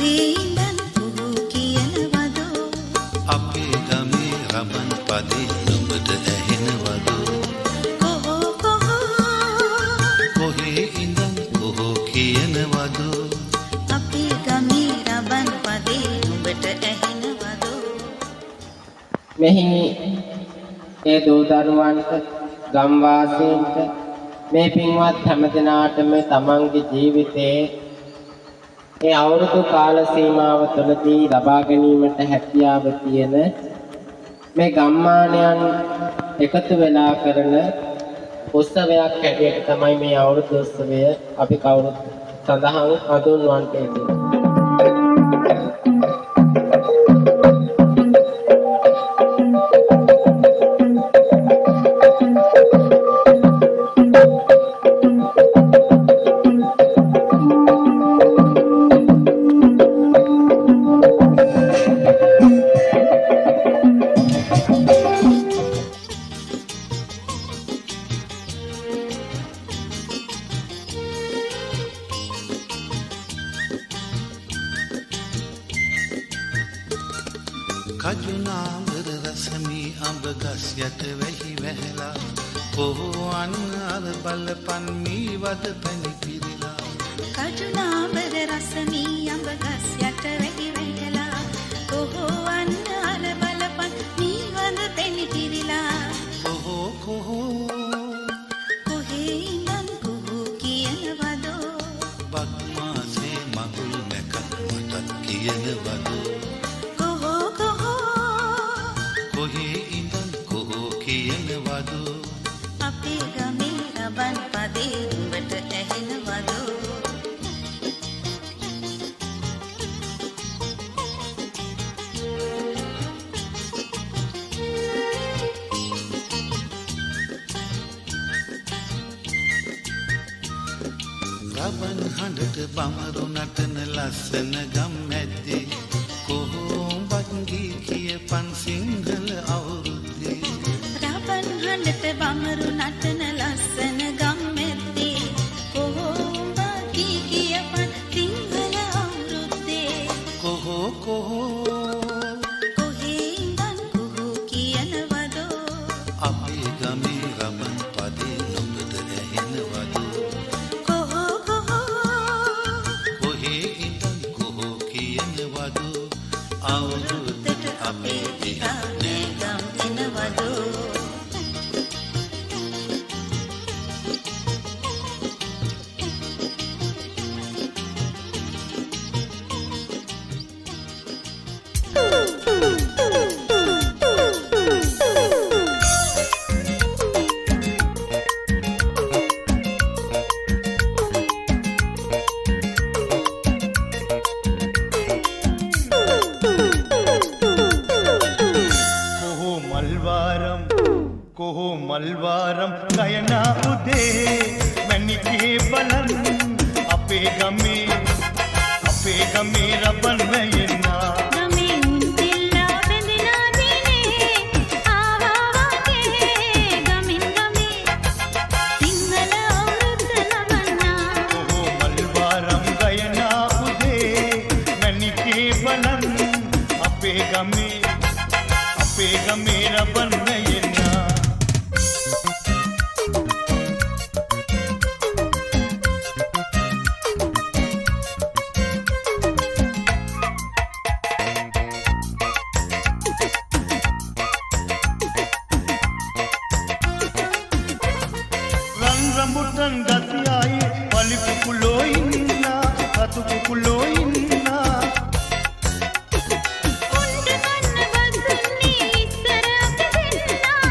කොහේ ඉඳන් කුහු කියනවදෝ අපේ ගමේ රබන් පදේ නුඹට ඇහෙනවදෝ කොහෝ කොහේ ඉඳන් කුහු කියනවදෝ අපේ ගමේ රබන් පදේ නුඹට ඇහෙනවදෝ මෙහි ඒ දූ දරුවන්ට ගම්වාසීන්ට මේ පින්වත් හැමදෙනාටම තමන්ගේ ජීවිතයේ ඒ අවුරුදු කාල සීමාව තුළදී ලබා ගැනීමට හැකියාව තියෙන මේ ගම්මානයන් එකතු වෙලා කරන උත්සවයක් හැටියට තමයි මේ අවුරුදු උත්සවය අපි කවුරුත් සඳහන් හඳුන්වන්නට යෙදුනේ. කජුනාමර රසමී අඹ ගස් යට වෙහි වැහැලා කොහොන් අර බලපන් මී වද පැණි පිරিলা කජුනාමර රසමී අඹ ගස් යට වෙහි වැහැලා කොහොන් අර බලපන් මී වද පැණි පිරিলা කොහේ ඉඳන් කුහු කියනවදෝ බක්මාසේ මගුල් නැකත් මටත් කියනවදෝ කොහේ ඉඳන් කොහෝ කියනවදෝ අපේ ගමේ රබන් පදේ නුඹට ඇහෙනවදෝ රබන් හඬට බමරු නටන ලස්සන ගම් මැද්දේ කොහොඹත් ගී කියපන් සිංහල අවුරුද්දේ රබන් හඬට බමරු නටන ලස්සන ගම් මැද්දේ කොහොඹ කී කියපන් සිංහල අවුරුද්දේ කොහේ ඉඳන් කුහු කියනවදෝ අපේ ගමේ රබන් පදේ නුඹට ඇහෙනවදෝ කොහේ ඉඳන් කොහෝ කියනවදෝ අවුරුද්දට අපේ දිහා නෑගම් එනවදෝ කොහො මල්වාරම් ගයනා උදේ මැණිකේ බලන් අපේ ගමේ රබන් වැයෙනා ගමේ උන්තිල්ලා බැඳිලා දිනේ ආවා වගේ ගමින් ගමේ සිංහල අවුරුද්ද ලබන්නා කොහො මල්වාරම් ගයනා උදේ මැණිකේ බලන් අපේ ගමේ රබන් වැයෙනා rambutan gatiai wali kukulo inna katu kukulo inna උණ්ඩ කන්න බස්සන්නේ ඉස්සර අපි දෙන්නා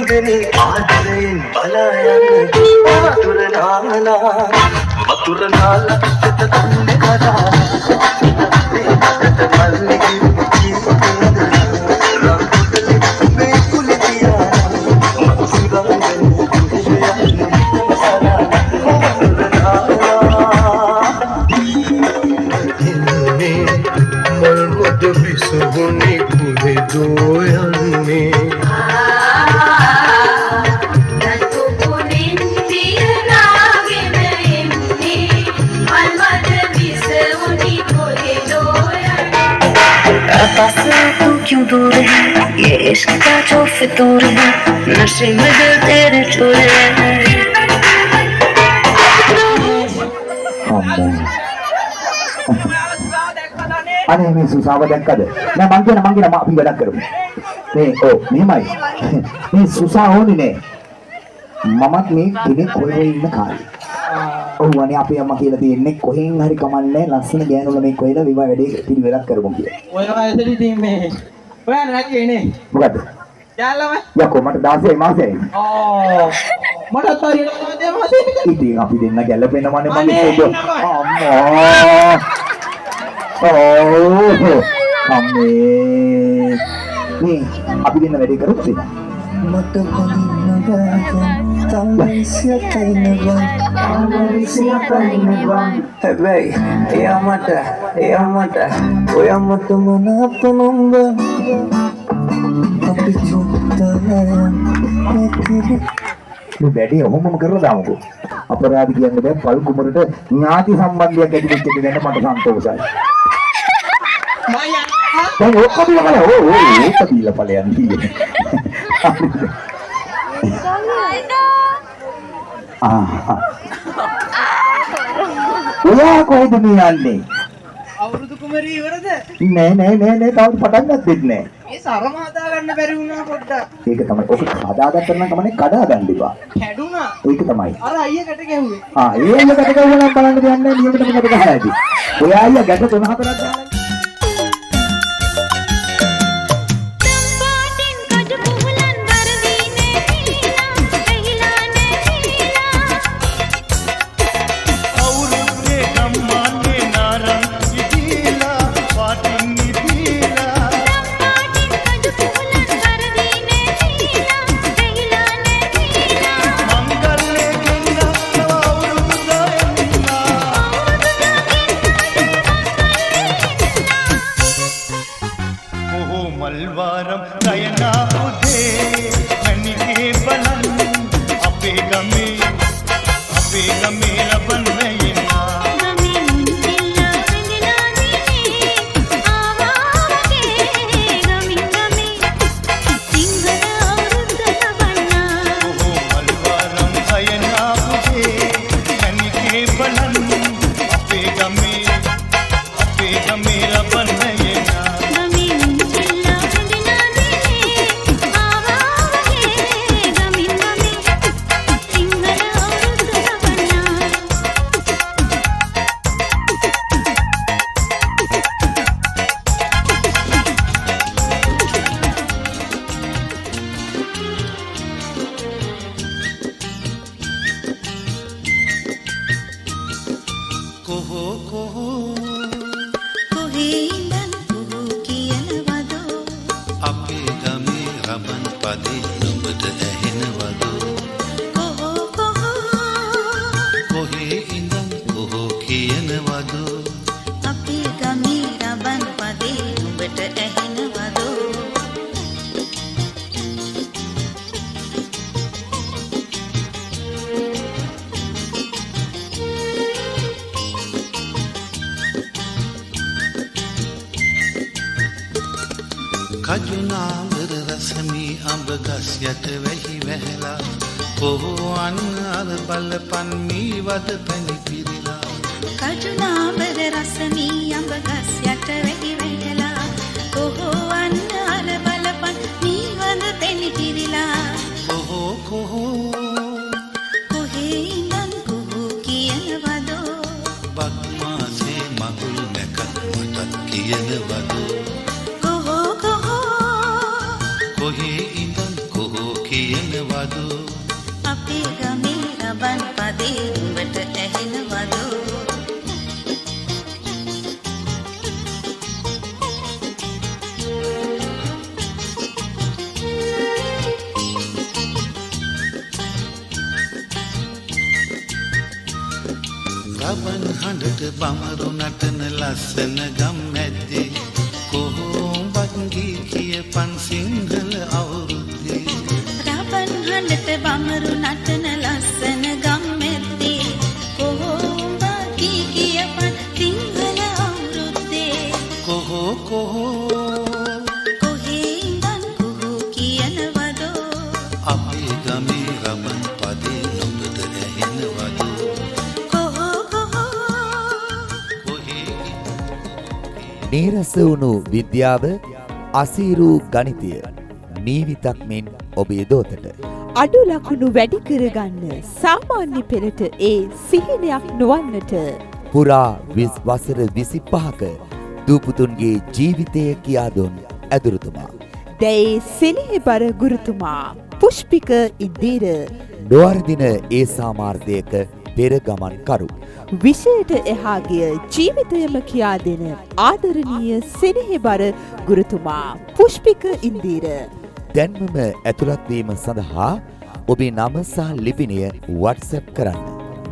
දෙවෙනි ආදරයෙන් බලායන්න වතුර නාලා පිටත තන්නේ කතා මල්ලේ Bisogni kuhe doyanne Natu punindiya nagena enne almad bisogni kuhe doyanne Passa tu kyun dur hai ye ishq ka jo fitur hai nashe mein dil tere chore hai අනේ මේ සුසාව දැක්කද? නෑ මං කියන අපි වැඩක් කරමු. මේ මෙහෙමයි. මේ සුසා ඕනේ නෑ. මමත් මේ කෙනෙක් කොහෙද ඉන්න කාලේ. ඔව් අනේ අපේ අම්මා කියලා තියෙන්නේ කොහෙන් හරි කමන්නේ ලස්සන ගෑනු ළමෙක් කොහෙද විවාහ වැඩේ පිළිවෙලක් කරමු කියලා. ඔය වයසේදී ඉතින් මේ ඔයාලා නැති එනේ. මොකද්ද? යාළුවා යකෝ මට 16 මාසෙයි. මටත් හරියට මාසෙයි. ඉතින් අපි දෙන්න ගැලපෙනවනේ මම අම්මා. අම්මේ මේ අපි දෙන්න වැඩේ කරොත් මට බඳින්න බෑ තවසියතයිනවා හැබැයි එයාමට ඔයාමට මනප නොම්බ අපි චුට්ටා මේ වැඩේ ඔහොමම කරලා දාමුකෝ අපරාධ කියන්නේ දැන් පල් කුමරට ඥාති සම්බන්ධයක් ඇති වෙච්ච දෙයක් මට සන්තෝෂයි දැන් ඔක්කොම බලන්න ඒක දීලා ඵලයන් තියෙන්නේ ඔයා කොහෙද මේ යන්නේ අවුරුදු කුමරී ඉවරද? නෑ තව පටන් ගත්තෙත් නෑ මේ සරම හදා ගන්න බැරි වුණා පොඩ්ඩක්. ඒක තමයි ඔක හදාගත්ත නම් කමන්නේ කඩා ගන්න එපා කැඩුනා. ඒක තමයි අර අයියකට ගැහුවේ. ඒ අයියකට ගැහුවා නම් බලන්න දෙයක් නෑ නියමටම කට ගහලා ඇති ඔයා අයියා ගැට 3-4ක් දාලා මල්වාරම් ගයනා උදේ මණිකේ බලන් අපේ ගමේ ලබන් වෙයිනා ගමේ මුන්තිල්ලා රැඳෙනා දිනේ ආවාගේ ගමින් ගමේ සිංහල අවුරුද්ද ලබන්නා මල්වාරම් ගයනා උදේ මණිකේ බලන් අපේ ගමේ ලබන් වෙයිනා කොහේ ඉඳන් කුහු කියනවදෝ අපේ ගමේ රබන් පදේ නුඹට ඇහෙනවදෝ කොහේ ඉඳන් කොහෝ කියනවදෝ අපේ ගමේ රබන් පදේ නුඹට ඇහෙනවදෝ කජුනාවර රසමී අඹ ගස් යට වැහි වැහැලා කොහොන් අර බලපන් මී වද පැණි පිරිලා කජුනාබර රසමී අඹ ගස් යට වැහි වැහැලා කොහොන් අර බලපන් මී වද පැණි පිරිලා කොහේ ඉඳන් කුහු කියනවදෝ බක්මාසේ මගුල් නැකත් මටත් කියනවදෝ කොහේ ඉඳන් කොහෝ කියනවදෝ දේ උඹට ඇහෙනවදෝ රබන් හඬට බමරු නටන ලස්සන ගම් ඇද්දේ කොහොඹත් ගී කියපන් සිංහල අවුරුද්දේ රබන් හඬට බමරු නටන ලස්සන ගම් ඇද්දේ කොහොඹ කී කියපන් සිංහල අවුරුද්දේ කොහෝ කොහේ ඉඳන් කොහෝ කියනවදෝ අපේ ගමේ රබන් පදේ නුඹට ඇහෙනවදෝ නීරස වුණු විද්‍යාව අසීරු ගණිතය නීවිතක් මෙන් ඔබේ දෝතට අඩු ලකුණු වැඩි කරගන්න සාමාන්‍ය පෙළට ඒ සිහිනයක් නොවන්නට පුරා වසර 25ක දූපුතුන්ගේ ජීවිතය කියා දුන් ඇදුරුතුමා දැයි සෙනෙහබර ගුරුතුමා පුෂ්පික ඉන්දීර නොවර්දින ඒ සාමාර්ථයක පෙර ගමන් කරු විෂයට එහා ගිය ජීවිතයම කියා දෙන ආදරණීය සෙනෙහබර ගුරුතුමා පුෂ්පික ඉන්දීර දැන්වම ඇතුළත් වීම සඳහා ඔබේ නම සහ ලිපිනය WhatsApp කරන්න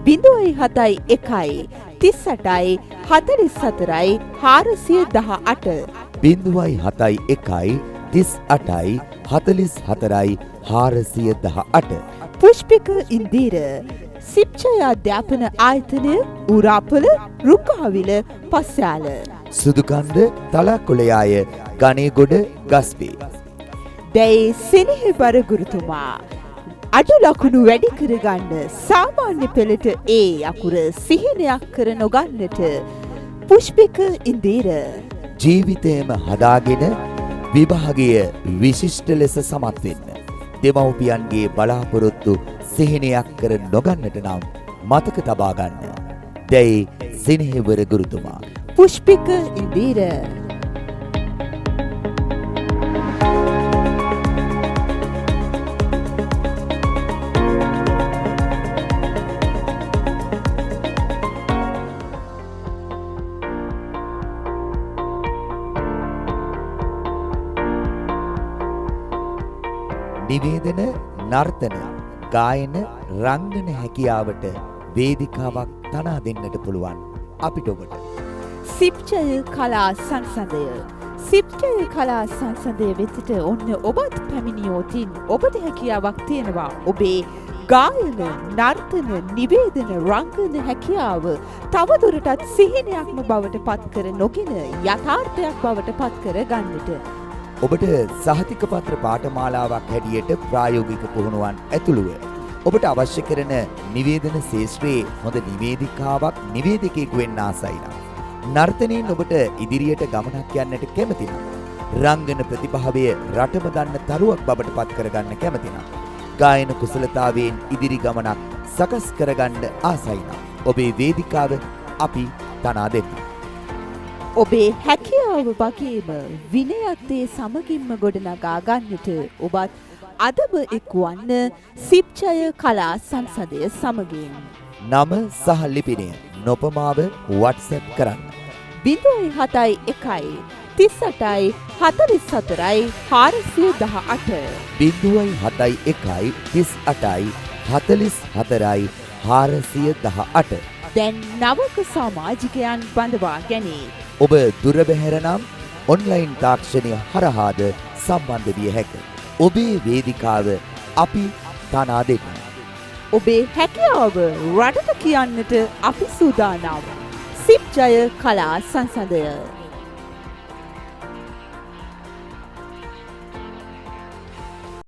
071 38 44 418 071 38 44 418 පුෂ්පික ඉන්දීර සිප්චය අධ්‍යාපන ආයතනය උරාපොළ රුක්කාවිල පස්යාල සුදුකන්ද තලකොළයාය ගණේගොඩ ගස්පේ දැයි සෙනෙහබර ගුරුතුමා අඩු ලකුණු වැඩි කරගන්න සාමාන්‍ය පෙළට ඒ අකුර සිහිනයක් කර නොගන්නට පුෂ්පික ඉන්දීර ජීවිතයම හදාගෙන විභාගය විශිෂ්ට ලෙස සමත් වෙන්න දෙමව්පියන්ගේ බලාපොරොත්තු සිහිනයක් කර නොගන්නට නම් මතක තබා ගන්න. දැයි සෙනෙහබර ගුරුතුමා පුෂ්පික ඉන්දීර නිවේදන නර්තන ගායන රංගන හැකියාවට වේදිකාවක් තනා දෙන්නට පුළුවන් අපිට ඔබට සිප්චය කලා සංසදය සිප්චය කලා සංසදය වෙතට ඔන්න ඔබත් පැමිණියෝතින් ඔබට හැකියාවක් තියෙනවා ඔබේ ගායන නර්තන නිවේදන රංගන හැකියාව තවදුරටත් සිහිනයක්ම බවට පත්කර නොගෙන යථාර්ථයක් බවට පත්කර ගන්නට ඔබට සහතික පත්‍ර පාඨමාලාවක් හැටියට ප්‍රායෝගික පුහුණුවන් ඇතුළුව ඔබට අවශ්‍ය කරන නිවේදන ශාස්ත්‍රයේ හොඳ නිවේදිකාවක් නිවේදකයෙකු වෙන්න ආසයි නම් නර්තනයෙන් ඔබට ඉදිරියට ගමනක් යන්නට කැමති නම් රංගන ප්‍රතිභාවය රටම දන්න තරුවක් බවට පත් කරගන්න කැමති නම් ගායන කුසලතාවයෙන් ඉදිරි ගමනක් සකස් කරගන්න ආසයි නම් ඔබේ වේදිකාව අපි තනා දෙන්න. ඔබේ හැකියාව වගේම විනයත් ඒ සමගින්ම ගොඩනගා ගන්නට ඔබත් අදම එක්වන්න සිප්චය කලා සංසදය සමගින් නම සහ ලිපිනය නොපමාව WhatsApp කරන්න 071 38 44 418 071 38 44 418 දැන් නවක සමාජිකයන් බඳවා ගැනේ. ඔබ දුර බැහැර නම් ඔන්ලයින් තාක්ෂණය හරහාද සම්බන්ධ විය හැකිය. ඔබේ වේදිකාව අපි තනා දෙන්න. ඔබේ හැකියාව රටට කියන්නට අපි සූදානම්. සිප්ජය කලා සංසදය